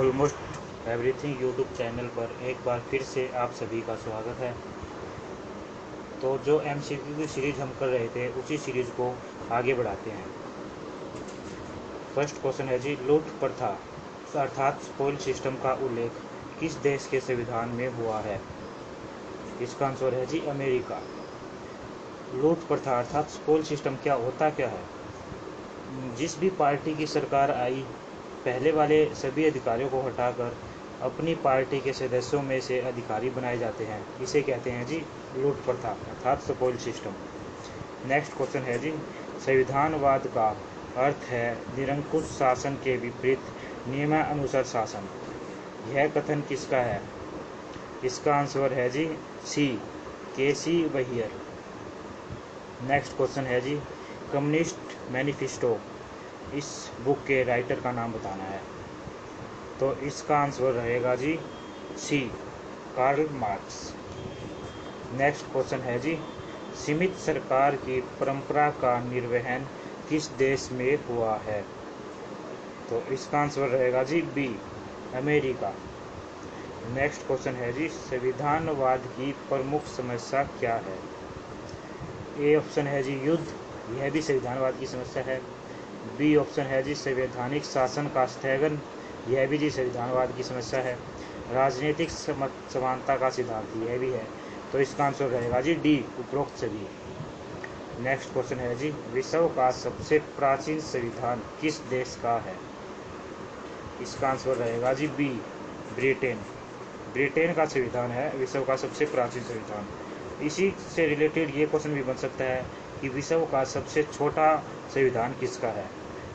Almost everything YouTube channel पर एक बार फिर से आप सभी का स्वागत है। तो जो एमसीक्यू की सीरीज हम कर रहे थे उसी सीरीज को आगे बढ़ाते हैं। फर्स्ट क्वेश्चन है जी, लूट प्रथा अर्थात स्पॉइल सिस्टम का उल्लेख किस देश के संविधान में हुआ है? इसका आंसर है जी अमेरिका। लूट प्रथा अर्थात स्पॉइल सिस्टम क्या होता क्या है? जिस भी पार्टी की सरकार आई, पहले वाले सभी अधिकारियों को हटाकर अपनी पार्टी के सदस्यों में से अधिकारी बनाए जाते हैं। इसे कहते हैं जी लूट प्रथा अर्थात स्पॉइल सिस्टम। नेक्स्ट क्वेश्चन है जी, संविधानवाद का अर्थ है निरंकुश शासन के विपरीत नियमानुसार शासन। यह कथन किसका है? इसका आंसर है जी सी, केसी वहियर। नेक्स्ट क्वेश्चन है जी, कम्युनिस्ट मैनिफेस्टो इस बुक के राइटर का नाम बताना है। तो इसका आंसर रहेगा जी सी, कार्ल मार्क्स। नेक्स्ट क्वेश्चन है जी, सीमित सरकार की परंपरा का निर्वहन किस देश में हुआ है? तो इसका आंसर रहेगा जी बी, अमेरिका। नेक्स्ट क्वेश्चन है जी, संविधानवाद की प्रमुख समस्या क्या है? ए ऑप्शन है जी युद्ध, यह भी संविधानवाद की समस्या है। बी ऑप्शन है जी संवैधानिक शासन का स्थगन, यह भी जी संविधानवाद की समस्या है। राजनीतिक समानता का सिद्धांत, यह भी है। तो इसका आंसर रहेगा जी डी, उपरोक्त सभी। नेक्स्ट क्वेश्चन है जी, विश्व का सबसे प्राचीन संविधान किस देश का है? इसका आंसर रहेगा जी बी, ब्रिटेन। ब्रिटेन का संविधान है विश्व का सबसे प्राचीन संविधान। इसी से रिलेटेड ये क्वेश्चन भी बन सकता है कि विश्व का सबसे छोटा संविधान किसका है?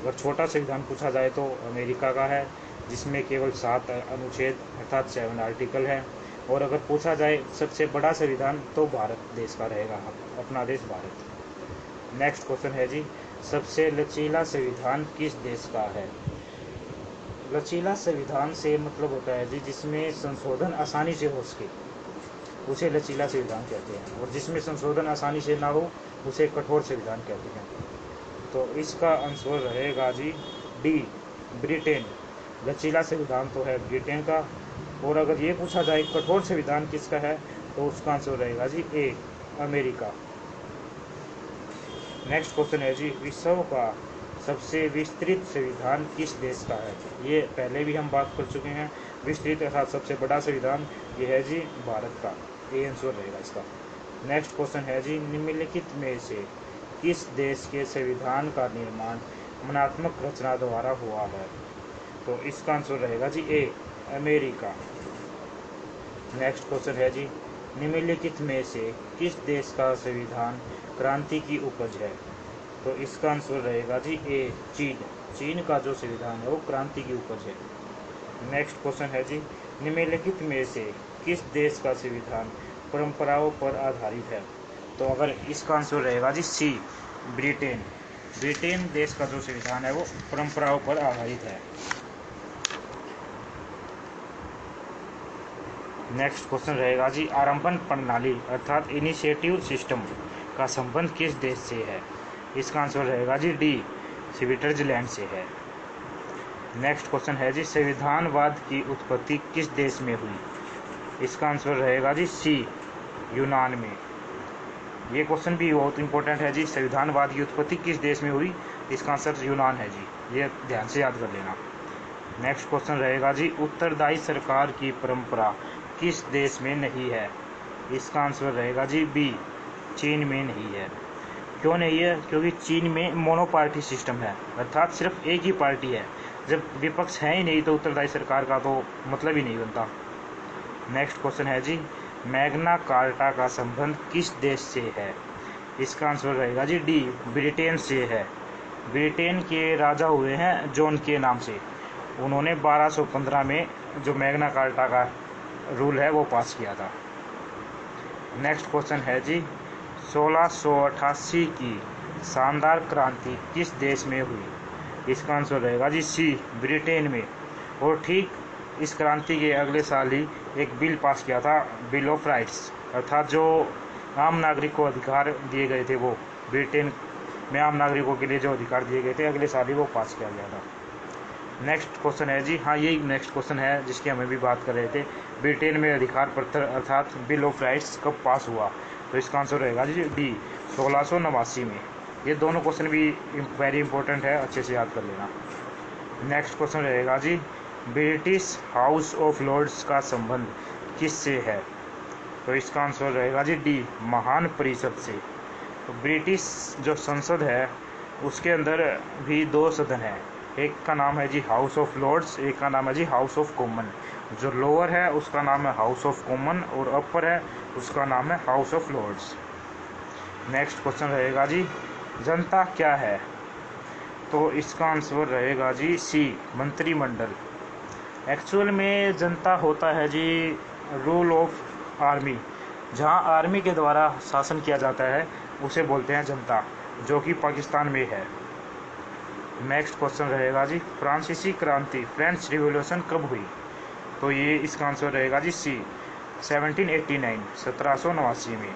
अगर छोटा संविधान पूछा जाए तो अमेरिका का है, जिसमें केवल 7 अनुच्छेद अर्थात 7 आर्टिकल है। और अगर पूछा जाए सबसे बड़ा संविधान तो भारत देश का रहेगा, अपना देश भारत। नेक्स्ट क्वेश्चन है जी, सबसे लचीला संविधान किस देश का है? लचीला संविधान से मतलब होता है जी जिसमें संशोधन आसानी से हो सके, उसे लचीला संविधान कहते हैं। और जिसमें संशोधन आसानी से ना हो उसे कठोर संविधान कहते हैं। तो इसका आंसर रहेगा जी डी, ब्रिटेन। लचीला संविधान तो है ब्रिटेन का। और अगर ये पूछा जाए कठोर संविधान किसका है तो उसका आंसर रहेगा जी ए, अमेरिका। नेक्स्ट क्वेश्चन है जी, विश्व का सबसे विस्तृत संविधान किस देश का है? ये पहले भी हम बात कर चुके हैं। विस्तृत अर्थात सबसे बड़ा संविधान ये है जी भारत का, ए आंसर रहेगा इसका। नेक्स्ट क्वेश्चन है जी, निम्नलिखित में से किस देश के संविधान का निर्माण मनात्मक रचना द्वारा हुआ है? तो इसका आंसर रहेगा जी ए, अमेरिका। नेक्स्ट क्वेश्चन है जी, निम्नलिखित में से किस देश का संविधान क्रांति की उपज है? तो इसका आंसर रहेगा जी ए, चीन। चीन का जो संविधान है वो क्रांति की उपज है। नेक्स्ट क्वेश्चन है जी, निम्नलिखित में से किस देश का संविधान परंपराओं पर आधारित है? तो अगर इसका आंसर रहेगा जी सी, ब्रिटेन। ब्रिटेन देश का जो संविधान है वो परंपराओं पर आधारित है। नेक्स्ट क्वेश्चन रहेगा जी, आरंभन प्रणाली अर्थात इनिशिएटिव सिस्टम का संबंध किस देश से है? इसका आंसर रहेगा जी डी, स्विट्जरलैंड से है। नेक्स्ट क्वेश्चन है जी, संविधानवाद की उत्पत्ति किस देश में हुई? इसका आंसर रहेगा जी सी, यूनान में। ये क्वेश्चन भी बहुत इंपॉर्टेंट है जी, संविधानवाद की उत्पत्ति किस देश में हुई? इसका आंसर यूनान है जी, ये ध्यान से याद कर लेना। नेक्स्ट क्वेश्चन रहेगा जी, उत्तरदायी सरकार की परंपरा किस देश में नहीं है? इसका आंसर रहेगा जी बी, चीन में नहीं है। क्यों नहीं है? क्योंकि चीन में मोनोपार्टी सिस्टम है अर्थात सिर्फ एक ही पार्टी है। जब विपक्ष है ही नहीं तो उत्तरदायी सरकार का तो मतलब ही नहीं बनता। नेक्स्ट क्वेश्चन है जी, मैग्ना कार्टा का संबंध किस देश से है? इसका आंसर रहेगा जी डी, ब्रिटेन से है। ब्रिटेन के राजा हुए हैं जॉन के नाम से। उन्होंने 1215 में जो मैग्ना कार्टा का रूल है वो पास किया था। नेक्स्ट क्वेश्चन है जी, 1688 की शानदार क्रांति किस देश में हुई? इसका आंसर रहेगा जी सी, ब्रिटेन में। और ठीक इस क्रांति के अगले साल ही एक बिल पास किया था, बिल ऑफ राइट्स, अर्थात जो आम नागरिक को अधिकार दिए गए थे वो ब्रिटेन में आम नागरिकों के लिए जो अधिकार दिए गए थे अगले साल ही वो पास किया गया था। नेक्स्ट क्वेश्चन है जी, हाँ यही नेक्स्ट क्वेश्चन है जिसकी हमें भी बात कर रहे थे। ब्रिटेन में अधिकार पत्र अर्थात बिल ऑफ राइट्स कब पास हुआ? तो इसका आंसर रहेगा जी डी, 1689 में। ये दोनों क्वेश्चन भी वेरी इंपॉर्टेंट है, अच्छे से याद कर लेना। नेक्स्ट क्वेश्चन रहेगा जी, ब्रिटिश हाउस ऑफ लॉर्ड्स का संबंध किससे है? तो इसका आंसर रहेगा जी डी, महान परिषद से। तो ब्रिटिश जो संसद है उसके अंदर भी दो सदन है, एक का नाम है जी हाउस ऑफ लॉर्ड्स, एक का नाम है जी हाउस ऑफ कॉमन। जो लोअर है उसका नाम है हाउस ऑफ कॉमन और अपर है उसका नाम है House of Lords. Next question रहेगा जी, जनता क्या है? तो इसका आंसर रहेगा जी सी, मंत्रिमंडल। एक्चुअल में जनता होता है जी रूल ऑफ आर्मी, जहां आर्मी के द्वारा शासन किया जाता है उसे बोलते हैं जनता, जो कि पाकिस्तान में है। नेक्स्ट क्वेश्चन रहेगा जी, फ्रांसीसी क्रांति फ्रेंच रिवॉल्यूशन कब हुई? तो ये इसका आंसर रहेगा जी सी, 1789, 1789 में।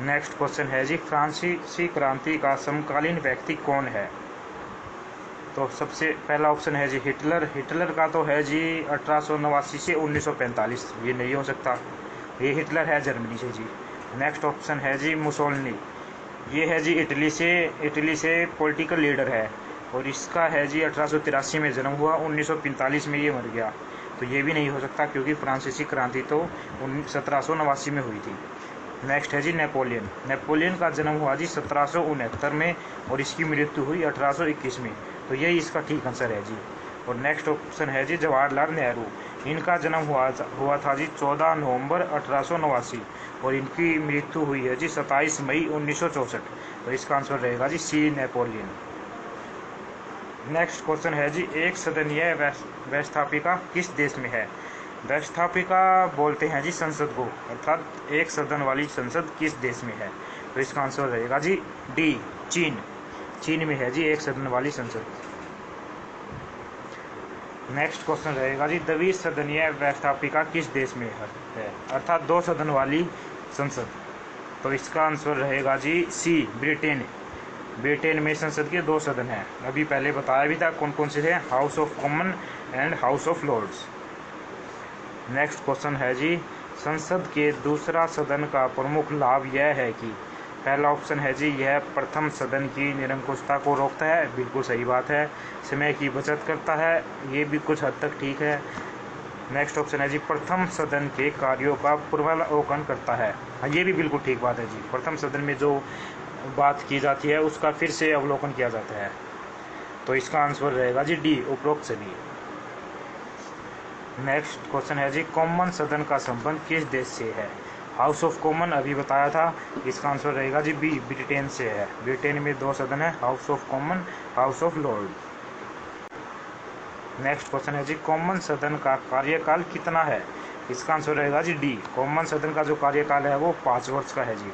नेक्स्ट क्वेश्चन है जी, फ्रांसीसी क्रांति का समकालीन व्यक्ति कौन है? तो सबसे पहला ऑप्शन है जी हिटलर। हिटलर का तो है जी 1889 से 1945, ये नहीं हो सकता, ये हिटलर है जर्मनी से जी। नेक्स्ट ऑप्शन है जी मुसोलिनी, ये है जी इटली से पॉलिटिकल लीडर है और इसका है जी 1883 में जन्म हुआ, 1945 में ये मर गया। तो ये भी नहीं हो सकता क्योंकि फ्रांसीसी क्रांति तो 1789 में हुई थी। नेक्स्ट है जी नेपोलियन। नेपोलियन का जन्म हुआ जी 1769 में और इसकी मृत्यु हुई 1821 में। तो यही इसका ठीक आंसर है जी। और नेक्स्ट ऑप्शन है जी जवाहरलाल नेहरू। इनका जन्म हुआ था जी 14 नवंबर 1889 और इनकी मृत्यु हुई है जी 27 मई 1964। तो इसका आंसर रहेगा जी सी, नेपोलियन। नेक्स्ट क्वेश्चन है जी, एक सदनीय व्यवस्थापिका किस देश में है? व्यवस्थापिका बोलते हैं जी संसद को, अर्थात एक सदन वाली संसद किस देश में है? तो इसका आंसर रहेगा जी डी, चीन। चीन में है जी एक सदन वाली संसद। नेक्स्ट क्वेश्चन रहेगा जी, द्विसदनीय व्यवस्थापिका किस देश में है, अर्थात दो सदन वाली संसद? तो इसका आंसर रहेगा जी सी, ब्रिटेन। ब्रिटेन में संसद के दो सदन हैं, अभी पहले बताया भी था कौन कौन से थे, House of Common and House of Lords. Next question है जी, संसद के दूसरा सदन का प्रमुख लाभ यह है कि? पहला ऑप्शन है जी यह प्रथम सदन की निरंकुशता को रोकता है, बिल्कुल सही बात है। समय की बचत करता है, ये भी कुछ हद तक ठीक है। नेक्स्ट ऑप्शन है जी प्रथम सदन के कार्यों का पूर्वावलोकन करता है, हाँ ये भी बिल्कुल ठीक बात है जी। प्रथम सदन में जो बात की जाती है उसका फिर से अवलोकन किया जाता है। तो इसका आंसर रहेगा जी डी, उपरोक्त सभी। नेक्स्ट क्वेश्चन है जी, कॉमन सदन का संबंध किस देश से है? हाउस ऑफ कॉमन अभी बताया था, इसका आंसर रहेगा जी बी, ब्रिटेन से है। ब्रिटेन में दो सदन है, House of common, house of Lord. Next question है जी, कॉमन सदन का कार्यकाल कितना है? इसका आंसर रहेगा जी डी, कॉमन सदन का जो कार्यकाल है वो 5 वर्ष का है जी।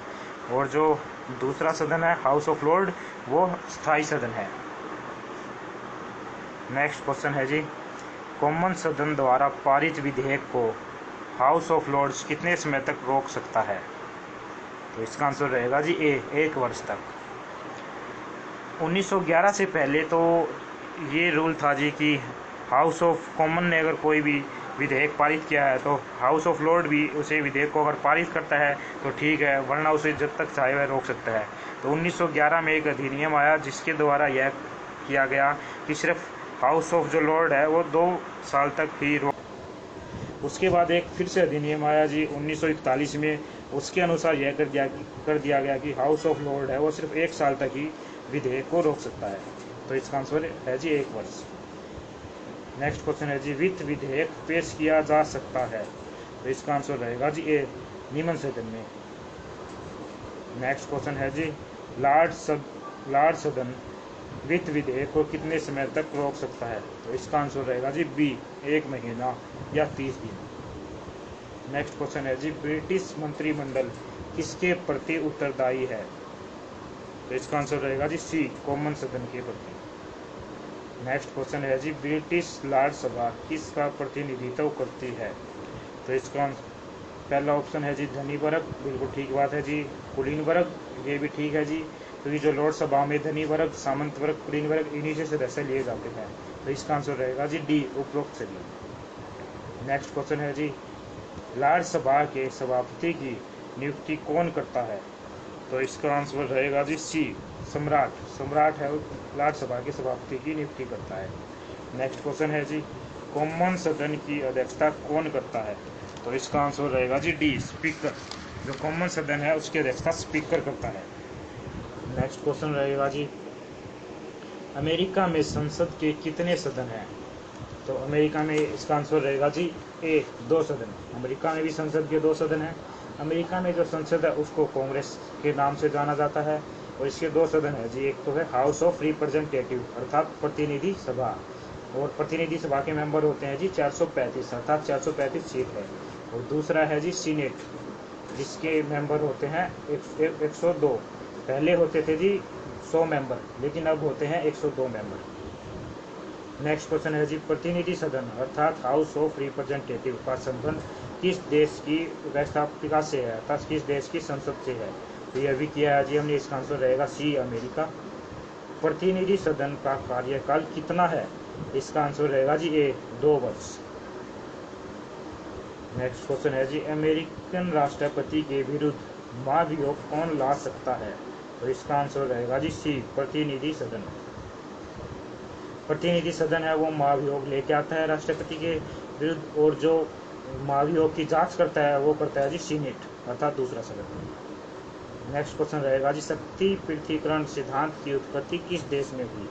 और जो दूसरा सदन है हाउस ऑफ लॉर्ड वो स्थायी सदन है। नेक्स्ट क्वेश्चन है जी, कॉमन सदन द्वारा पारित विधेयक को हाउस ऑफ लॉर्ड्स कितने समय तक रोक सकता है? तो इसका आंसर रहेगा जी ए, 1 वर्ष तक। 1911 से पहले तो ये रूल था जी कि हाउस ऑफ कॉमन ने अगर कोई भी विधेयक पारित किया है तो हाउस ऑफ लॉर्ड भी उसे विधेयक को अगर पारित करता है तो ठीक है, वरना उसे जब तक चाहे वह रोक सकता है। तो 1911 में एक अधिनियम आया जिसके द्वारा यह किया गया कि सिर्फ हाउस ऑफ जो लॉर्ड है वो 2 साल तक ही रोक। उसके बाद एक फिर से अधिनियम आया जी 1941 में, उसके अनुसार यह कर दिया गया कि हाउस ऑफ लॉर्ड है वो सिर्फ 1 साल तक ही विधेयक को रोक सकता है। तो इसका आंसर है जी 1 वर्ष। नेक्स्ट क्वेश्चन है जी, वित्त विधेयक पेश किया जा सकता है? तो इसका आंसर रहेगा जी ए, निम्न सदन में। नेक्स्ट क्वेश्चन है जी, लॉर्ड सदन वित्त विधेयक को कितने समय तक रोक सकता है? तो इसका आंसर रहेगा जी बी, 1 महीना या 30 दिन। नेक्स्ट क्वेश्चन है जी, ब्रिटिश मंत्रिमंडल किसके प्रति उत्तरदायी है? तो इसका आंसर रहेगा जी सी, कॉमन सदन के प्रति। नेक्स्ट क्वेश्चन है जी, ब्रिटिश लॉर्ड सभा किसका प्रतिनिधित्व करती है? तो इसका पहला ऑप्शन है जी धनी वर्ग, बिल्कुल ठीक बात है जी। कुलीन वर्ग, ये भी ठीक है जी। क्योंकि जो लोकसभा में धनी वर्ग, सामंत वर्ग, कुलीन वर्ग इन्हीं से सदस्य लिए जाते हैं। तो इसका आंसर रहेगा जी डी, उपरोक्त सभी। नेक्स्ट क्वेश्चन है जी, राज्यसभा के सभापति की नियुक्ति कौन करता है? तो इसका आंसर रहेगा जी सी, सम्राट। सम्राट है राज्यसभा के सभापति की नियुक्ति करता है। नेक्स्ट क्वेश्चन है जी, कॉमन सदन की अध्यक्षता कौन करता है? तो इसका आंसर रहेगा जी डी, स्पीकर। जो कॉमन सदन है उसकी अध्यक्षता स्पीकर करता है। नेक्स्ट क्वेश्चन रहेगा जी, अमेरिका में संसद के कितने सदन हैं? तो अमेरिका में इसका आंसर रहेगा जी ए, 2 सदन। अमेरिका में भी संसद के 2 सदन हैं। अमेरिका में जो संसद है उसको कांग्रेस के नाम से जाना जाता है और इसके 2 सदन है जी। एक तो है हाउस ऑफ रिप्रेजेंटेटिव अर्थात प्रतिनिधि सभा, और प्रतिनिधि सभा के मेंबर होते हैं जी 435 अर्थात 435 सीट है। और दूसरा है जी सीनेट, जिसके मेंबर होते हैं 102। पहले होते थे जी 100 मेंबर, लेकिन अब होते हैं 102 मेंबर। नेक्स्ट क्वेश्चन है जी, प्रतिनिधि सदन अर्थात हाउस ऑफ रिप्रेजेंटेटिव का संबंध किस देश की व्यवस्थापिका से है अर्थात किस देश की संसद से है? तो यह भी किया है जी हमने। इसका आंसर रहेगा सी, अमेरिका। प्रतिनिधि सदन का कार्यकाल कितना है? इसका आंसर रहेगा जी ए, 2 वर्ष। नेक्स्ट क्वेश्चन है जी, अमेरिकन राष्ट्रपति के विरुद्ध महाभियोग कौन ला सकता है? तो इसका आंसर रहेगा जी सी, प्रतिनिधि सदन। प्रतिनिधि सदन है वो महाभियोग लेके आता है राष्ट्रपति के विरुद्ध, और जो महाभियोग की जांच करता है वो करता है जी सीनेट अर्थात दूसरा सदन। नेक्स्ट क्वेश्चन रहेगा जी, शक्ति पृथ्वीकरण सिद्धांत की उत्पत्ति किस देश में हुई?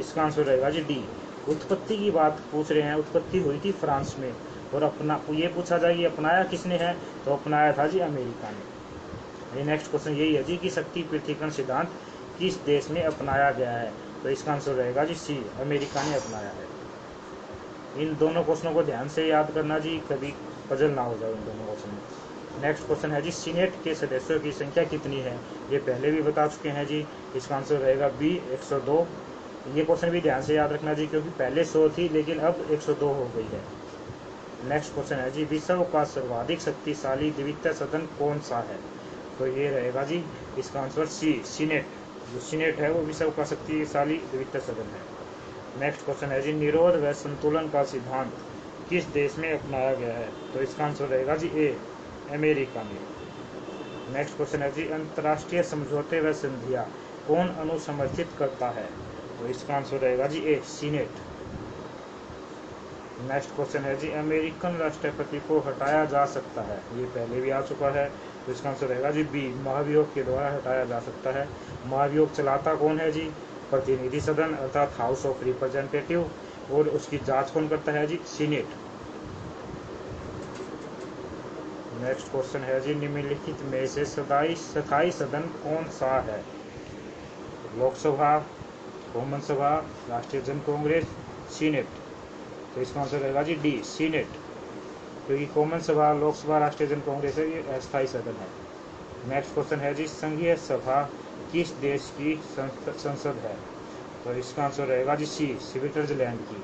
इसका आंसर रहेगा जी डी, उत्पत्ति की बात पूछ रहे हैं। उत्पत्ति हुई थी फ्रांस में, और अपना ये पूछा जाए कि अपनाया किसने है? तो अपनाया था जी अमेरिका ने। नेक्स्ट क्वेश्चन यही है जी कि शक्ति पृथ्वीकरण सिद्धांत किस देश में अपनाया गया है? तो इसका आंसर रहेगा जी सी, अमेरिका ने अपनाया है। इन दोनों क्वेश्चनों को ध्यान से याद करना जी, कभी पजल ना हो जाए इन दोनों क्वेश्चन में। नेक्स्ट क्वेश्चन है जी, सीनेट के सदस्यों की संख्या कितनी है? ये पहले भी बता चुके हैं जी। इसका आंसर रहेगा बी, 102। ये क्वेश्चन भी ध्यान से याद रखना जी, क्योंकि पहले 100 थी लेकिन अब 102 हो गई है। नेक्स्ट क्वेश्चन है जी, विश्व का सर्वाधिक शक्तिशाली द्वितीय सदन कौन सा है? तो ये रहेगा जी इसका आंसर सी, सीनेट। जो सीनेट है वो विश्व का शक्तिशाली द्वितीय सदन है। नेक्स्ट क्वेश्चन है जी, निरोध व संतुलन का सिद्धांत किस देश में अपनाया गया है? तो इसका आंसर रहेगा जी ए, अमेरिका में। नेक्स्ट क्वेश्चन है जी, अंतर्राष्ट्रीय समझौते व संधियां कौन अनुसमर्थित करता है? तो इसका आंसर रहेगा जी ए, सीनेट। नेक्स्ट क्वेश्चन है जी, अमेरिकन राष्ट्रपति को हटाया जा सकता है? ये पहले भी आ चुका है। तो इसका आंसर रहेगा जी बी, महाभियोग के द्वारा हटाया जा सकता है। महाभियोग चलाता कौन है जी? प्रतिनिधि सदन अर्थात हाउस ऑफ रिप्रेजेंटेटिव, और उसकी जांच कौन करता है जी? सीनेट। नेक्स्ट क्वेश्चन है जी, निम्नलिखित में से स्थायी सदन कौन सा है? लोकसभा, कॉमन सभा, राष्ट्रीय जन कांग्रेस, सीनेट। तो इसका आंसर रहेगा जी डी, सीनेट, क्योंकि कॉमन सभा, लोकसभा, राष्ट्रीय जन कांग्रेस है ये अस्थायी सदन है। नेक्स्ट क्वेश्चन है जी, संघीय सभा किस देश की संसद है? तो इसका आंसर रहेगा जी सी, स्विट्जरलैंड की।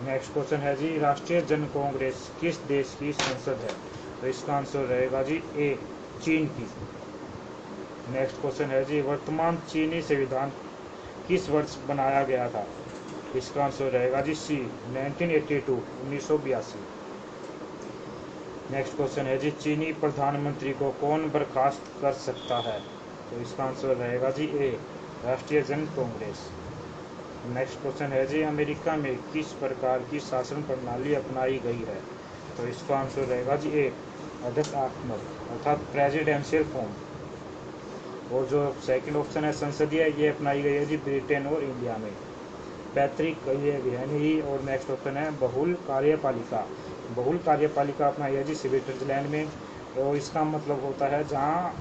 नेक्स्ट क्वेश्चन है जी, राष्ट्रीय जन कांग्रेस किस देश की संसद है? तो इसका आंसर रहेगा जी ए, चीन की। नेक्स्ट क्वेश्चन है जी, वर्तमान चीनी संविधान किस वर्ष बनाया गया था? इसका आंसर रहेगा जी सी, 1982, 1982। नेक्स्ट क्वेश्चन है जी, चीनी प्रधानमंत्री को कौन बर्खास्त कर सकता है? तो इसका आंसर रहेगा जी ए, राष्ट्रीय जन कांग्रेस। नेक्स्ट क्वेश्चन है जी, अमेरिका में किस प्रकार की शासन प्रणाली अपनाई गई है? तो इसका आंसर रहेगा जी ए, अध्यक्षात्मक अर्थात प्रेसिडेंशियल फॉर्म। और जो सेकंड ऑप्शन है संसदीय, ये अपनाई गई है जी ब्रिटेन और इंडिया में। पैतृक ये है नहीं। और नेक्स्ट ऑप्शन है बहुल कार्यपालिका। बहुल कार्यपालिका अपनाई है जी स्विट्जरलैंड में। और इसका मतलब होता है जहाँ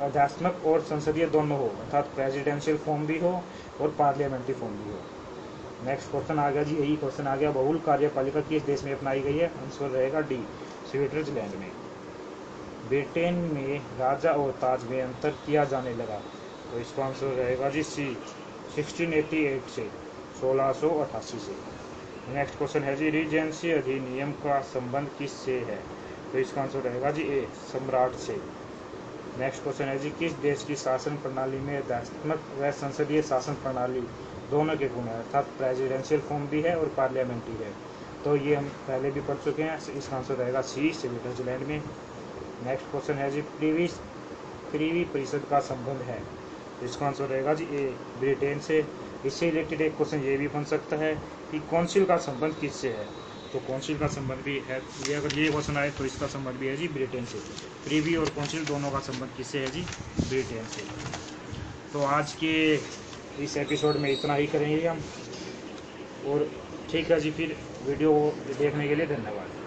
अध्यात्मक और संसदीय दोनों हो, अर्थात प्रेसिडेंशियल फॉर्म भी हो और पार्लियामेंट्री फॉर्म भी हो। नेक्स्ट क्वेश्चन आ गया जी, यही क्वेश्चन आ गया, बहुल कार्यपालिका किस देश में अपनाई गई है? आंसर रहेगा डी, स्विट्जरलैंड में। ब्रिटेन में राजा और ताज में अंतर किया जाने लगा? तो इसका आंसर रहेगा जी सी, 1688 से, 1688 से। नेक्स्ट क्वेश्चन है जी, रीजेंसी अधिनियम का संबंध किससे है? तो इसका आंसर रहेगा जी ए, सम्राट से। नेक्स्ट क्वेश्चन है जी, किस देश की शासन प्रणाली में राष्ट्रात्मक व संसदीय शासन प्रणाली दोनों के गुण है, अर्थात प्रेसिडेंशियल फॉर्म भी है और पार्लियामेंट्री है। तो ये हम पहले भी पढ़ चुके हैं, इसका आंसर रहेगा सी, स्विट्जरलैंड में। नेक्स्ट क्वेश्चन है जी, प्रीवी परिषद का संबंध है, इसका आंसर रहेगा जी ए, ब्रिटेन से। इससे रिलेटेड एक क्वेश्चन ये भी बन सकता है कि काउंसिल का संबंध किससे है, तो काउंसिल का संबंध भी है, ये अगर ये क्वेश्चन आए तो इसका संबंध भी है जी ब्रिटेन से। प्रीवी और काउंसिल दोनों का संबंध किससे है जी, ब्रिटेन से। तो आज के इस एपिसोड में इतना ही करेंगे हम, और ठीक है जी, फिर वीडियो को देखने के लिए धन्यवाद।